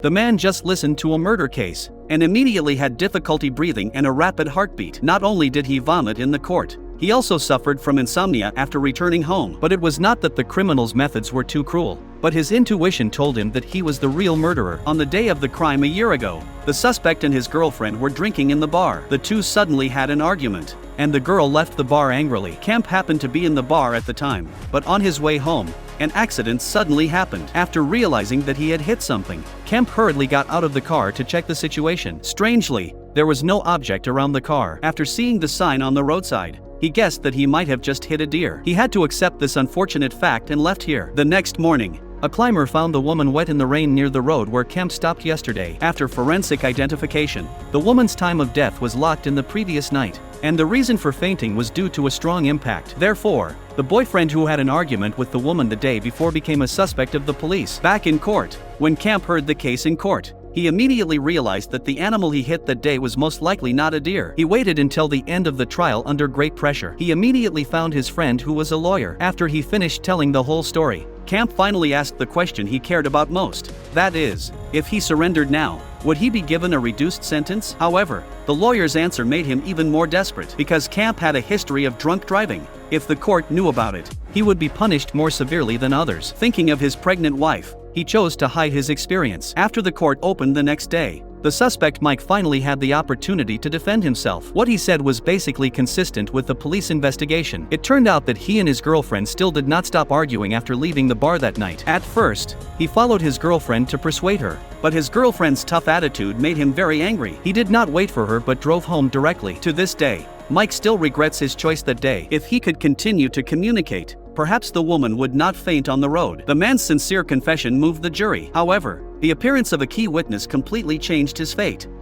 The man just listened to a murder case and immediately had difficulty breathing and a rapid heartbeat. Not only did he vomit in the court, he also suffered from insomnia after returning home. But it was not that the criminal's methods were too cruel, but his intuition told him that he was the real murderer. On the day of the crime a year ago, the suspect and his girlfriend were drinking in the bar. The two suddenly had an argument, and the girl left the bar angrily. Kemp happened to be in the bar at the time, but on his way home, an accident suddenly happened. After realizing that he had hit something, Kemp hurriedly got out of the car to check the situation. Strangely, there was no object around the car. After seeing the sign on the roadside, he guessed that he might have just hit a deer. He had to accept this unfortunate fact and left here. The next morning, a climber found the woman wet in the rain near the road where Kemp stopped yesterday. After forensic identification, the woman's time of death was locked in the previous night, and the reason for fainting was due to a strong impact. Therefore, the boyfriend who had an argument with the woman the day before became a suspect of the police. Back in court, when Kemp heard the case in court, he immediately realized that the animal he hit that day was most likely not a deer. He waited until the end of the trial under great pressure. He immediately found his friend who was a lawyer. After he finished telling the whole story, Kemp finally asked the question he cared about most. That is, if he surrendered now, would he be given a reduced sentence? However, the lawyer's answer made him even more desperate, because Kemp had a history of drunk driving. If the court knew about it, he would be punished more severely than others. Thinking of his pregnant wife, he chose to hide his experience. After the court opened the next day, the suspect Mike finally had the opportunity to defend himself. What he said was basically consistent with the police investigation. It turned out that he and his girlfriend still did not stop arguing after leaving the bar that night. At first, he followed his girlfriend to persuade her, but his girlfriend's tough attitude made him very angry. He did not wait for her but drove home directly. To this day, Mike still regrets his choice that day. If he could continue to communicate, perhaps the woman would not faint on the road. The man's sincere confession moved the jury. However, the appearance of a key witness completely changed his fate.